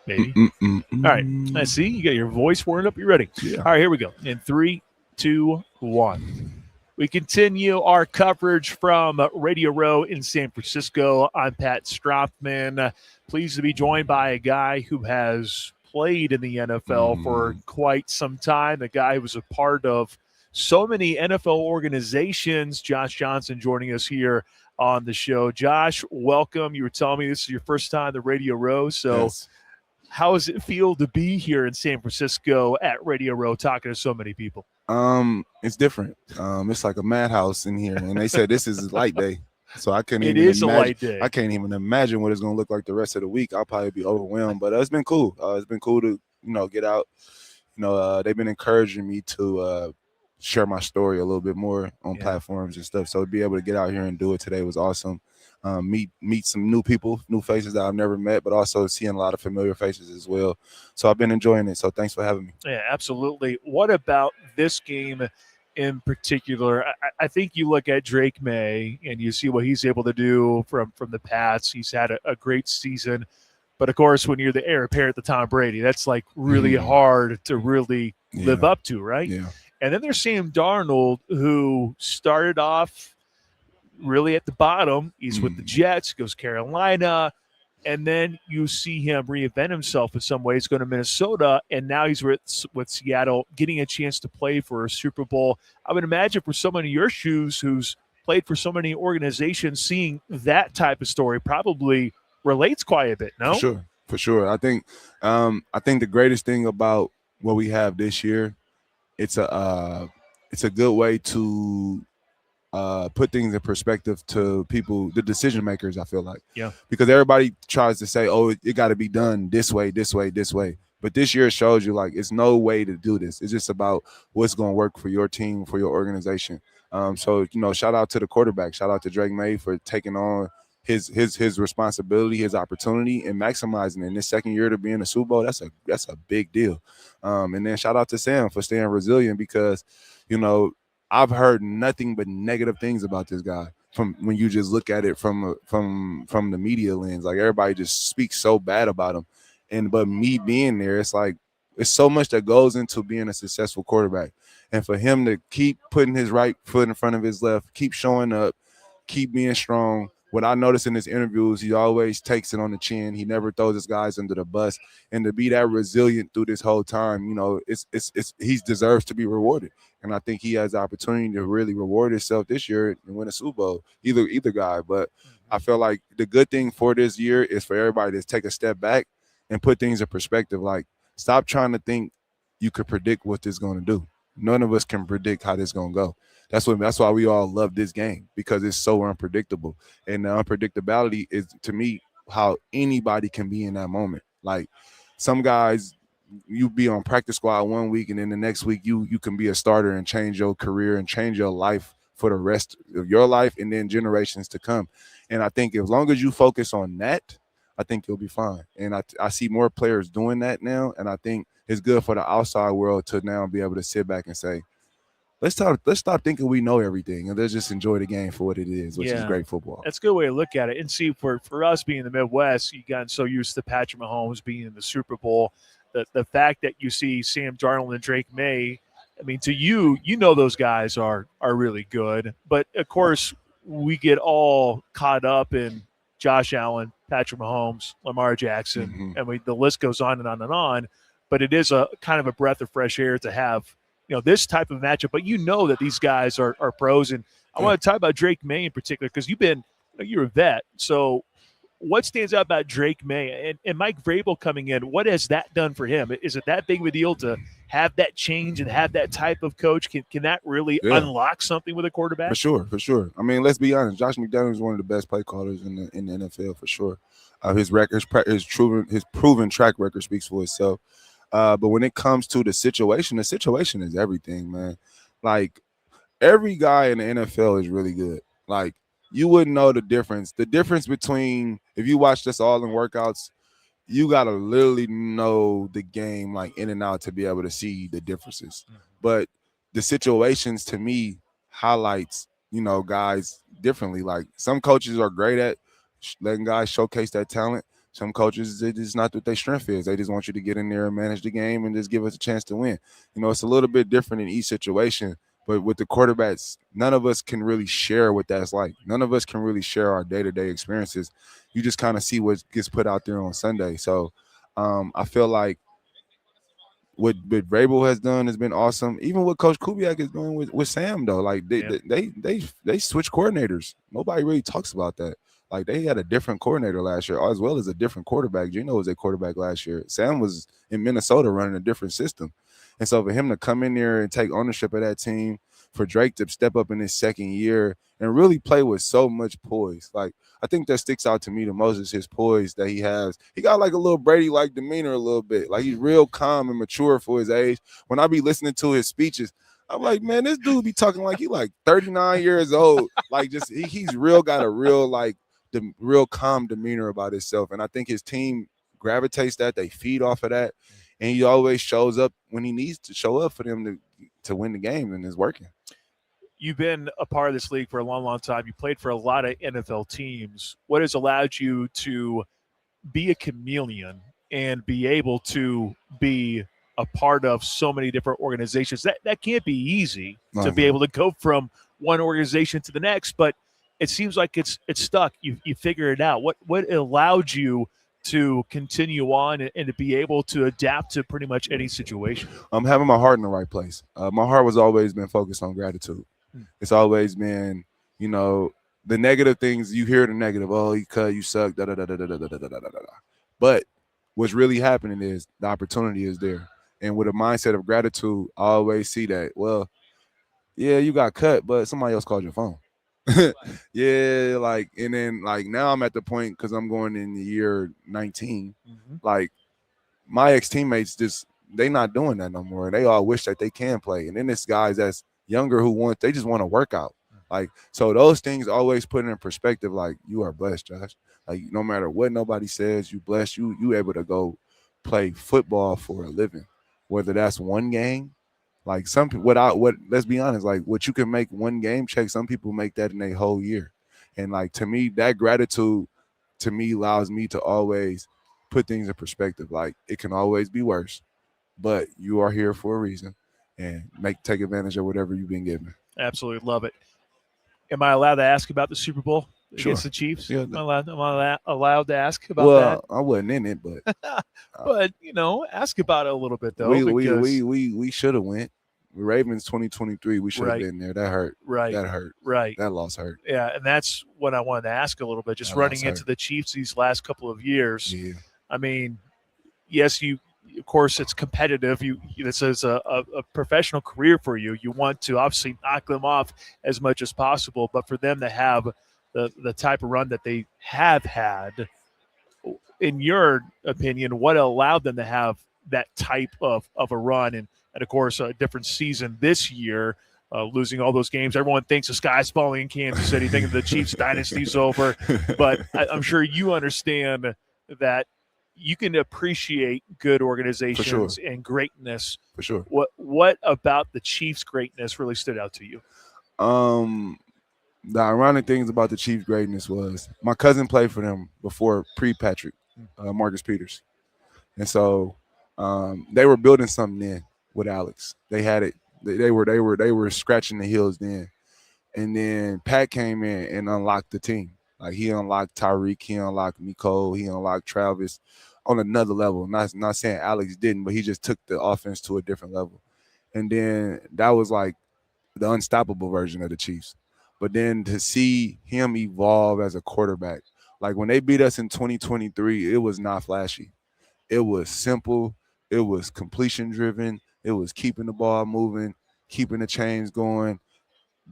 Baby. All right. I see. You got your voice warmed up. You ready? Yeah. All right, here we go. In 3, 2, 1. We continue our coverage from Radio Row in San Francisco. I'm Pat Strathman. Pleased to be joined by a guy who has played in the NFL for quite some time, a guy who was a part of so many NFL organizations. Josh Johnson joining us here on the show. Josh, welcome. You were telling me this is your first time at Radio Row, so Yes. how does it feel to be here in San Francisco at Radio Row talking to so many people? It's different. It's like a madhouse in here, and they said this is light day, so I couldn't It even is a imagine. light day. I can't even imagine what it's gonna look like the rest of the week. I'll probably be overwhelmed, but it's been cool. It's been cool to get out. They've been encouraging me to share my story a little bit more on platforms and stuff. So to be able to get out here and do it today was awesome. Meet some new people, new faces that I've never met, but also seeing a lot of familiar faces as well. So I've been enjoying it. So thanks for having me. Yeah, absolutely. What about this game in particular? I think you look at Drake May and you see what he's able to do from the Pats. He's had a great season. But, of course, when you're the heir apparent to Tom Brady, that's like really hard to really live up to, right? Yeah. And then there's Sam Darnold, who started off really at the bottom. He's with the Jets, goes Carolina, and then you see him reinvent himself in some ways, going to Minnesota, and now he's with Seattle, getting a chance to play for a Super Bowl. I would imagine for someone in your shoes who's played for so many organizations, seeing that type of story probably relates quite a bit, no? For sure. I think the greatest thing about what we have this year, it's a good way to put things in perspective to people, the decision makers. I feel like, because everybody tries to say, "Oh, it got to be done this way, this way, this way." But this year shows you like it's no way to do this. It's just about what's going to work for your team, for your organization. So shout out to the quarterback, shout out to Drake May for taking on his responsibility, his opportunity, and maximizing it. In this second year to be in the Super Bowl, that's a big deal. And then shout out to Sam for staying resilient, because I've heard nothing but negative things about this guy from when you just look at it from the media lens. Like everybody just speaks so bad about him, but me being there, it's like it's so much that goes into being a successful quarterback, and for him to keep putting his right foot in front of his left, keep showing up, keep being strong. What I notice in his interviews, he always takes it on the chin. He never throws his guys under the bus, and to be that resilient through this whole time, he deserves to be rewarded. And I think he has the opportunity to really reward himself this year and win a Super Bowl. Either guy, but I feel like the good thing for this year is for everybody to take a step back and put things in perspective. Like, stop trying to think you could predict what this is going to do. None of us can predict how this is going to go. That's why we all love this game, because it's so unpredictable. And the unpredictability is, to me, how anybody can be in that moment. Like, some guys, you be on practice squad one week, and then the next week you can be a starter and change your career and change your life for the rest of your life and then generations to come. And I think as long as you focus on that, I think you'll be fine. And I see more players doing that now, and I think it's good for the outside world to now be able to sit back and say, let's stop thinking we know everything, and let's just enjoy the game for what it is, which is great football. That's a good way to look at it. And see, for us being in the Midwest, you gotten so used to Patrick Mahomes being in the Super Bowl. The fact that you see Sam Darnold and Drake May, I mean, to you those guys are really good. But, of course, we get all caught up in Josh Allen, Patrick Mahomes, Lamar Jackson, and the list goes on and on and on. But it is a kind of a breath of fresh air to have this type of matchup. But that these guys are pros. And I want to talk about Drake May in particular, because you're a vet. So what stands out about Drake May and Mike Vrabel coming in? What has that done for him? Is it that big of a deal to have that change and have that type of coach? Can that really unlock something with a quarterback? For sure. I mean, let's be honest. Josh McDaniels is one of the best play callers in the NFL for sure. His proven track record speaks for itself. But when it comes to the situation is everything, man. Like, every guy in the NFL is really good. Like, you wouldn't know the difference. The difference between, if you watch this all in workouts, you got to literally know the game like in and out to be able to see the differences. But the situations, to me, highlights, guys differently. Like, some coaches are great at letting guys showcase that talent. Some coaches, it's not what their strength is. They just want you to get in there and manage the game and just give us a chance to win. It's a little bit different in each situation. But with the quarterbacks, none of us can really share what that's like. None of us can really share our day-to-day experiences. You just kind of see what gets put out there on Sunday. So I feel like what Vrabel has done has been awesome. Even what Coach Kubiak is doing with Sam though, like Yeah. they switch coordinators. Nobody really talks about that. Like they had a different coordinator last year, as well as a different quarterback. Gino was a quarterback last year. Sam was in Minnesota running a different system, and so for him to come in there and take ownership of that team, for Drake to step up in his second year and really play with so much poise, like I think that sticks out to me the most is his poise that he has. He got like a little Brady-like demeanor a little bit. Like he's real calm and mature for his age. When I be listening to his speeches, I'm like, man, this dude be talking like he like 39 years old. Like just he's real got a real like the real calm demeanor about himself. And I think his team gravitates that. They feed off of that. And he always shows up when he needs to show up for them to win the game, and it's working. You've been a part of this league for a long, long time. You played for a lot of NFL teams. What has allowed you to be a chameleon and be able to be a part of so many different organizations? That can't be easy to be able to go from one organization to the next, but it seems like it's stuck. You figure it out. What allowed you to continue on and to be able to adapt to pretty much any situation? I'm having my heart in the right place. My heart was always been focused on gratitude. It's always been, the negative things. You hear the negative. Oh, you cut, you suck. Da da da da da da da da da da da. But what's really happening is the opportunity is there, and with a mindset of gratitude, I always see that. Well, yeah, you got cut, but somebody else called your phone. Yeah, like, and then like now I'm at the point because I'm going in the year 19. Like my ex teammates they not doing that no more. They all wish that they can play, and then this guys that's younger they just want to work out. Like so, those things always put in perspective. Like you are blessed, Josh. Like no matter what nobody says, you blessed. You able to go play football for a living, whether that's one game. Like some people, let's be honest, like what you can make one game check, some people make that in a whole year. And like to me, that gratitude to me allows me to always put things in perspective. Like it can always be worse, but you are here for a reason, and take advantage of whatever you've been given. Absolutely love it. Am I allowed to ask about the Super Bowl against the Chiefs? Yeah. Am I allowed to ask about that? I wasn't in it, but but ask about it a little bit though. We should have went. Ravens 2023, we should have been there. That hurt. Right. That hurt. Right. That loss hurt. Yeah, and that's what I wanted to ask a little bit. Just running into the Chiefs these last couple of years. Yeah. I mean, yes, of course, it's competitive. This is a professional career for you. You want to obviously knock them off as much as possible, but for them to have the type of run that they have had, in your opinion, what allowed them to have that type of a run and of course a different season this year, losing all those games? Everyone thinks the sky's falling in Kansas City, thinking the Chiefs dynasty's over, but I'm sure you understand that you can appreciate good organizations and greatness. For sure. What about the Chiefs' greatness really stood out to you? The ironic things about the Chiefs' greatness was my cousin played for them before pre-Patrick, Marcus Peters, and so they were building something then with Alex. They had it. They were scratching the heels then, and then Pat came in and unlocked the team. Like he unlocked Tyreek, he unlocked Nicole, he unlocked Travis on another level. Not saying Alex didn't, but he just took the offense to a different level. And then that was like the unstoppable version of the Chiefs. But then to see him evolve as a quarterback, like when they beat us in 2023, it was not flashy. It was simple. It was completion driven. It was keeping the ball moving, keeping the chains going,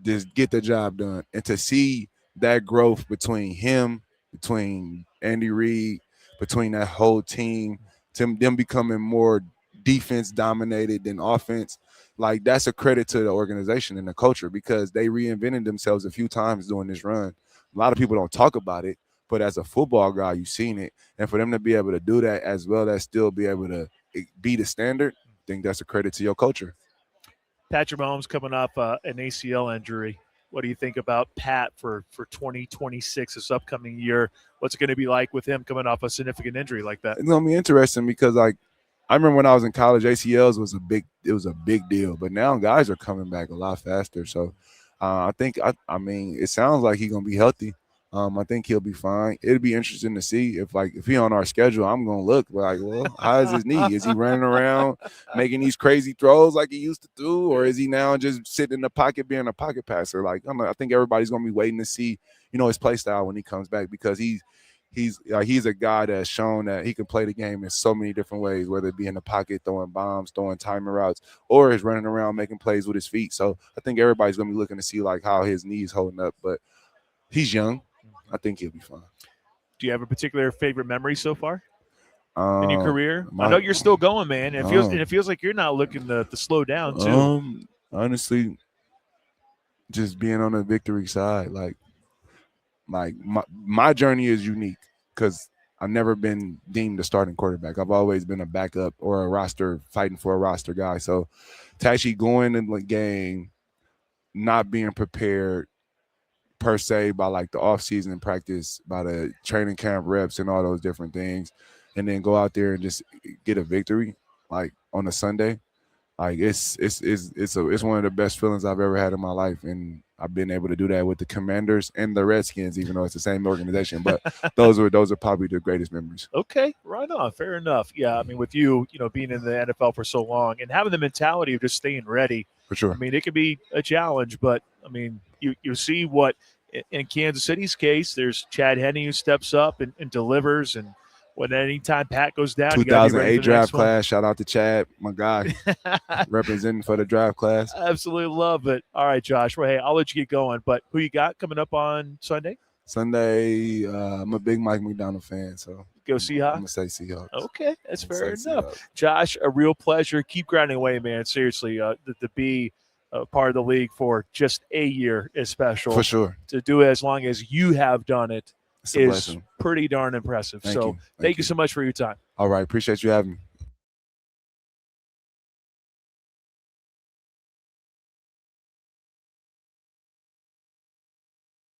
just get the job done. And to see that growth between him, between Andy Reid, between that whole team, them becoming more defense dominated than offense, like that's a credit to the organization and the culture because they reinvented themselves a few times during this run. A lot of people don't talk about it, but as a football guy, you've seen it. And for them to be able to do that as well as still be able to be the standard, I think that's a credit to your culture. Patrick Mahomes coming off an ACL injury. What do you think about Pat for 2026, this upcoming year? What's it going to be like with him coming off a significant injury like that? It's gonna be interesting because like I remember when I was in college, ACLs was a big deal, but now guys are coming back a lot faster. So I mean it sounds like he's gonna be healthy. I think he'll be fine. It'll be interesting to see if he on our schedule. I'm gonna look like, well, how is his knee? Is he running around making these crazy throws like he used to do, or is he now just sitting in the pocket being a pocket passer? Like I think everybody's gonna be waiting to see his play style when he comes back because he's a guy that's shown that he can play the game in so many different ways, whether it be in the pocket, throwing bombs, throwing timing routes, or is running around making plays with his feet. So I think everybody's gonna be looking to see like how his knees holding up. But he's young. I think he'll be fine. Do you have a particular favorite memory so far in your career? I My, know you're still going, man. And it feels like you're not looking to slow down too. Honestly, just being on the victory side, like my journey is unique because I've never been deemed a starting quarterback. I've always been a backup or a roster fighting for a roster guy. So to actually going in the game, not being prepared per se by like the off-season practice, by the training camp reps and all those different things, and then go out there and just get a victory like on a Sunday. Like it's one of the best feelings I've ever had in my life, and I've been able to do that with the Commanders and the Redskins, even though it's the same organization. But those are probably the greatest memories. Okay, right on. Fair enough. Yeah, I mean, with you, being in the NFL for so long and having the mentality of just staying ready. For sure. I mean, it can be a challenge, but I mean, you see what in Kansas City's case, there's Chad Henne who steps up and delivers, and when anytime Pat goes down, 2008 draft class. Shout out to Chad, my guy, representing for the draft class. Absolutely love it. All right, Josh. Well, hey, I'll let you get going. But who you got coming up on Sunday? Sunday, I'm a big Mike McDonald fan, so go Seahawks. I'm gonna say Seahawks. Okay, that's fair enough. Seahawks. Josh, a real pleasure. Keep grinding away, man. Seriously, to be part of the league for just a year is special. For sure. To do it as long as you have done it is pretty darn impressive. Thank you so much for your time. All right. Appreciate you having me.